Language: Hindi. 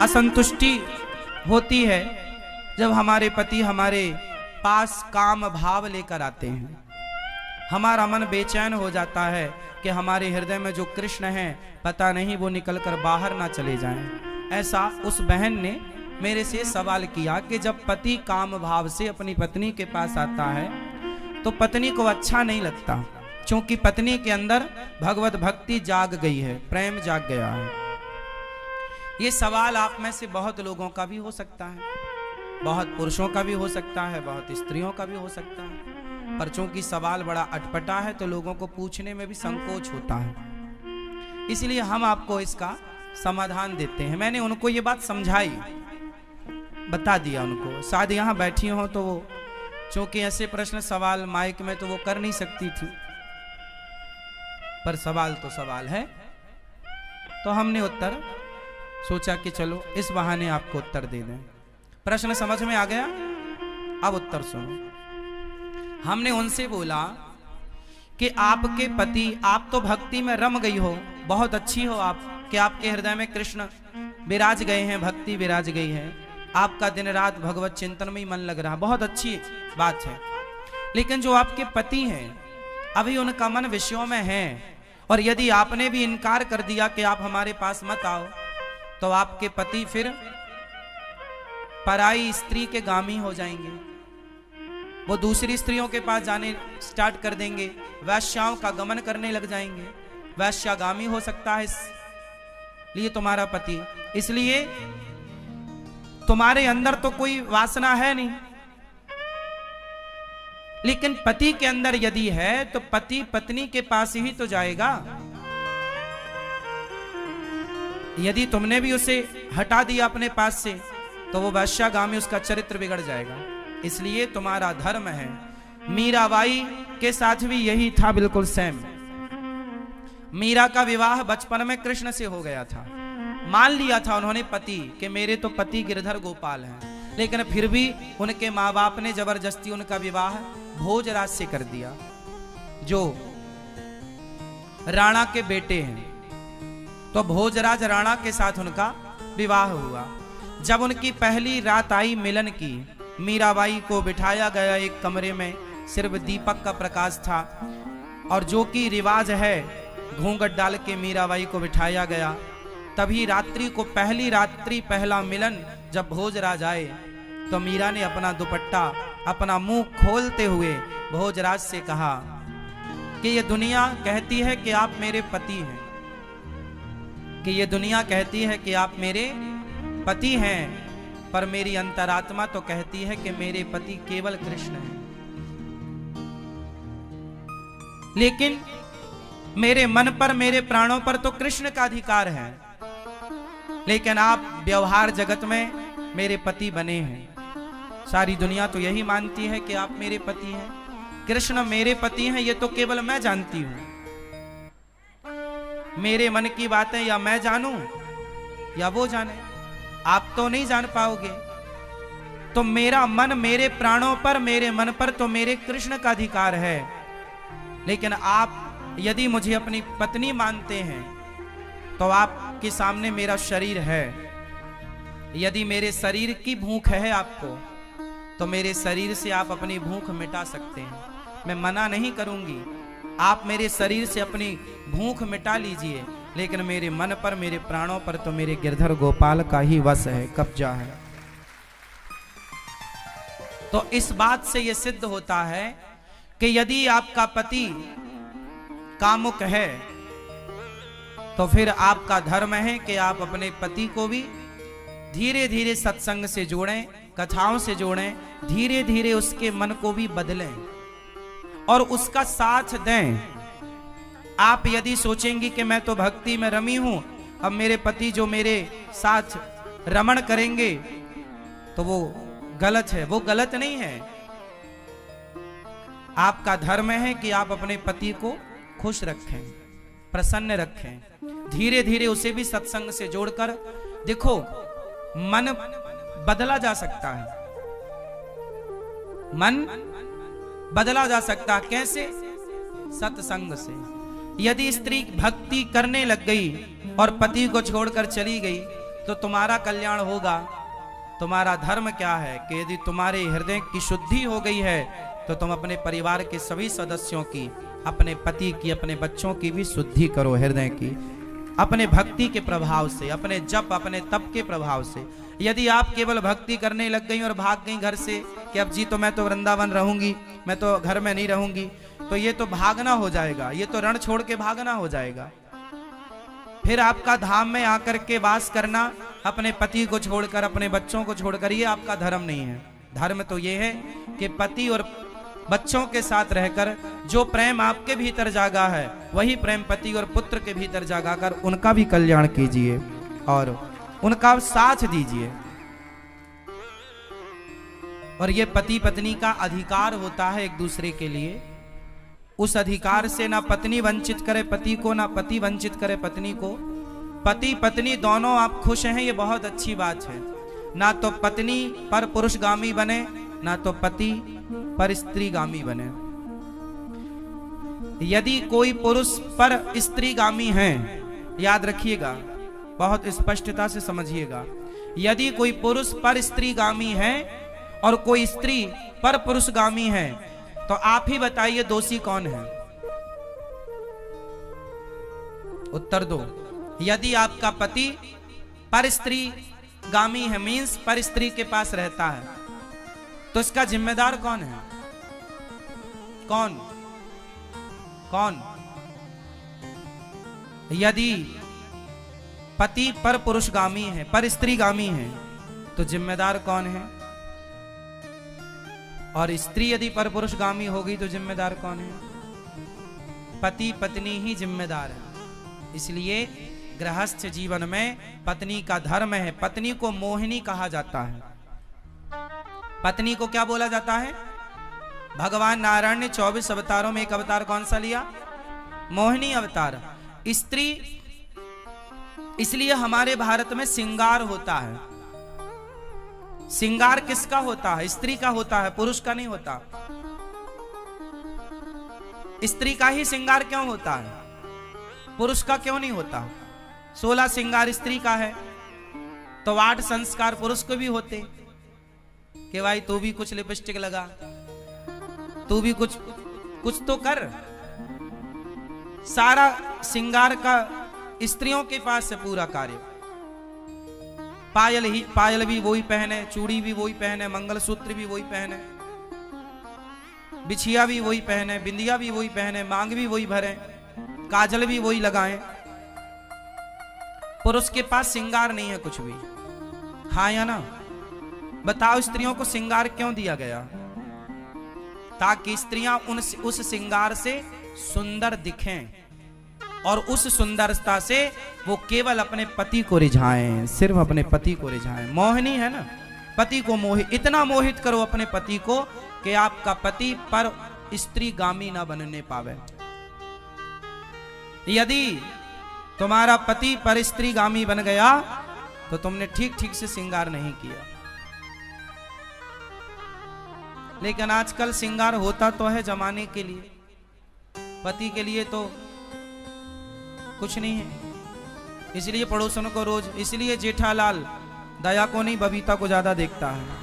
असंतुष्टि होती है जब हमारे पति हमारे पास काम भाव लेकर आते हैं। हमारा मन बेचैन हो जाता है कि हमारे हृदय में जो कृष्ण हैं पता नहीं वो निकलकर बाहर ना चले जाएं। ऐसा उस बहन ने मेरे से सवाल किया कि जब पति काम भाव से अपनी पत्नी के पास आता है तो पत्नी को अच्छा नहीं लगता, क्योंकि पत्नी के अंदर भगवत भक्ति जाग गई है, प्रेम जाग गया है। ये सवाल आप में से बहुत लोगों का भी हो सकता है, बहुत पुरुषों का भी हो सकता है, बहुत स्त्रियों का भी हो सकता है, पर चूंकि सवाल बड़ा अटपटा है तो लोगों को पूछने में भी संकोच होता है, इसलिए हम आपको इसका समाधान देते हैं। मैंने उनको ये बात समझाई, बता दिया उनको, शायद यहाँ बैठी हो तो वो चूंकि ऐसे प्रश्न सवाल माइक में तो वो कर नहीं सकती थी, पर सवाल तो सवाल है, तो हमने उत्तर सोचा कि चलो इस बहाने आपको उत्तर दे दें। प्रश्न समझ में आ गया? अब उत्तर सुनो। हमने उनसे बोला कि आपके पति, आप तो भक्ति में रम गई हो, बहुत अच्छी हो आप, कि आपके हृदय में कृष्ण विराज गए हैं, भक्ति विराज गई है, आपका दिन रात भगवत चिंतन में ही मन लग रहा, बहुत अच्छी बात है। लेकिन जो आपके पति हैं अभी उनका मन विषयों में है, और यदि आपने भी इनकार कर दिया कि आप हमारे पास मत आओ तो आपके पति फिर पराई स्त्री के गामी हो जाएंगे, वो दूसरी स्त्रियों के पास जाने स्टार्ट कर देंगे, वैश्याओं का गमन करने लग जाएंगे, वैश्यागामी हो सकता है इसलिए तुम्हारा पति। इसलिए तुम्हारे अंदर तो कोई वासना है नहीं, लेकिन पति के अंदर यदि है तो पति पत्नी के पास ही तो जाएगा। यदि तुमने भी उसे हटा दिया अपने पास से तो वो वैश्यागामी, उसका चरित्र बिगड़ जाएगा। इसलिए तुम्हारा धर्म है। मीराबाई के साथ भी यही था, बिल्कुल सेम। मीरा का विवाह बचपन में कृष्ण से हो गया था, मान लिया था उन्होंने पति कि मेरे तो पति गिरधर गोपाल हैं, लेकिन फिर भी उनके माँ बाप ने जबरदस्ती उनका विवाह भोजराज से कर दिया, जो राणा के बेटे हैं। तो भोजराज राणा के साथ उनका विवाह हुआ। जब उनकी पहली रात आई मिलन की, मीराबाई को बिठाया गया एक कमरे में, सिर्फ दीपक का प्रकाश था, और जो कि रिवाज है घूंघट डाल के मीराबाई को बिठाया गया। तभी रात्रि को, पहली रात्रि पहला मिलन जब भोजराज आए तो मीरा ने अपना दुपट्टा, अपना मुंह खोलते हुए भोजराज से कहा कि ये दुनिया कहती है कि आप मेरे पति हैं, कि ये दुनिया कहती है कि आप मेरे पति हैं, पर मेरी अंतरात्मा तो कहती है कि मेरे पति केवल कृष्ण हैं। लेकिन मेरे मन पर, मेरे प्राणों पर तो कृष्ण का अधिकार है, लेकिन आप व्यवहार जगत में मेरे पति बने हैं। सारी दुनिया तो यही मानती है कि आप मेरे पति हैं, कृष्ण मेरे पति हैं, ये तो केवल मैं जानती हूं। मेरे मन की बातें या मैं जानूं या वो जाने, आप तो नहीं जान पाओगे। तो मेरा मन, मेरे प्राणों पर, मेरे मन पर तो मेरे कृष्ण का अधिकार है, लेकिन आप यदि मुझे अपनी पत्नी मानते हैं तो आपके सामने मेरा शरीर है। यदि मेरे शरीर की भूख है आपको तो मेरे शरीर से आप अपनी भूख मिटा सकते हैं, मैं मना नहीं करूंगी, आप मेरे शरीर से अपनी भूख मिटा लीजिए, लेकिन मेरे मन पर, मेरे प्राणों पर तो मेरे गिरधर गोपाल का ही वश है, कब्जा है। तो इस बात से यह सिद्ध होता है कि यदि आपका पति कामुक है तो फिर आपका धर्म है कि आप अपने पति को भी धीरे धीरे सत्संग से जोड़ें, कथाओं से जोड़ें, धीरे धीरे उसके मन को भी बदलें और उसका साथ दें। आप यदि सोचेंगी कि मैं तो भक्ति में रमी हूं, अब मेरे पति जो मेरे साथ रमण करेंगे तो वो गलत है, वो गलत नहीं है। आपका धर्म है कि आप अपने पति को खुश रखें, प्रसन्न रखें, धीरे धीरे उसे भी सत्संग से जोड़कर। देखो, मन बदला जा सकता है, मन बदला जा सकता है। कैसे? सत्संग से। यदि स्त्री भक्ति करने लग गई और पति को छोड़कर चली गई तो तुम्हारा कल्याण होगा। तुम्हारा धर्म क्या है कि यदि तुम्हारे हृदय की शुद्धि हो गई है तो तुम अपने परिवार के सभी सदस्यों की, अपने पति की, अपने बच्चों की भी शुद्धि करो हृदय की, अपने भक्ति के प्रभाव से, अपने जप, अपने तप के प्रभाव से। यदि आप केवल भक्ति करने लग गई और भाग गई घर से कि अब जी तो मैं तो वृंदावन रहूंगी, मैं तो घर में नहीं रहूंगी, तो ये तो भागना हो जाएगा, ये तो रण छोड़ के भागना हो जाएगा। फिर आपका धाम में आकर के वास करना, अपने पति को छोड़कर, अपने बच्चों को छोड़कर, ये आपका धर्म नहीं है। धर्म तो ये है कि पति और बच्चों के साथ रहकर जो प्रेम आपके भीतर जागा है वही प्रेम पति और पुत्र के भीतर जागा कर उनका भी कल्याण कीजिए और उनका साथ दीजिए। और ये पति पत्नी का अधिकार होता है एक दूसरे के लिए। उस अधिकार से ना पत्नी वंचित करे पति को, ना पति वंचित करे पत्नी को। पति पत्नी दोनों आप खुश हैं, ये बहुत अच्छी बात है। ना तो पत्नी पर पुरुषगामी बने, ना तो पति पर स्त्रीगामी बने। यदि कोई पुरुष पर स्त्रीगामी है, याद रखिएगा, बहुत स्पष्टता से समझिएगा, यदि कोई पुरुष पर स्त्रीगामी है और कोई स्त्री पर पुरुषगामी है, तो आप ही बताइए दोषी कौन है? उत्तर दो। यदि आपका पति पर स्त्रीगामी है, मीन्स पर स्त्री के पास रहता है, तो इसका जिम्मेदार कौन है? कौन? कौन? यदि पति पर पुरुषगामी है, पर स्त्रीगामी है, तो जिम्मेदार कौन है? और स्त्री यदि पर पुरुषगामी होगी तो जिम्मेदार कौन है? पति पत्नी ही जिम्मेदार है। इसलिए गृहस्थ जीवन में पत्नी का धर्म है। पत्नी को मोहिनी कहा जाता है। पत्नी को क्या बोला जाता है? भगवान नारायण ने 24 अवतारों में एक अवतार कौन सा लिया? मोहिनी अवतार। स्त्री, इसलिए हमारे भारत में श्रृंगार होता है। श्रृंगार किसका होता है? स्त्री का होता है, पुरुष का नहीं होता। स्त्री का ही श्रृंगार क्यों होता है? पुरुष का क्यों नहीं होता? 16 श्रृंगार स्त्री का है तो 8 संस्कार पुरुष को भी होते कि भाई तू भी कुछ लिपस्टिक लगा, तू भी कुछ तो कर। सारा श्रृंगार का स्त्रियों के पास है पूरा कार्य। पायल भी वही पहने, चूड़ी भी वही पहने, मंगलसूत्र भी वही पहने, बिछिया भी वही पहने, बिंदिया भी वही पहने, मांग भी वही भरे, काजल भी वही लगाएं। पुरुष के पास श्रृंगार नहीं है कुछ भी। हाँ या ना? बताओ, स्त्रियों को श्रृंगार क्यों दिया गया? ताकि स्त्रियां उस श्रृंगार से सुंदर दिखें और उस सुंदरता से वो केवल अपने पति को रिझाएं, सिर्फ अपने पति को रिझाएं। मोहिनी है ना, पति को इतना मोहित करो अपने पति को कि आपका पति पर स्त्रीगामी ना बनने पावे। यदि तुम्हारा पति पर स्त्रीगामी बन गया तो तुमने ठीक से श्रृंगार नहीं किया। लेकिन आजकल श्रृंगार होता तो है जमाने के लिए, पति के लिए तो कुछ नहीं है। इसलिए पड़ोसन को रोज, इसलिए जेठालाल दया को नहीं बबीता को ज्यादा देखता है।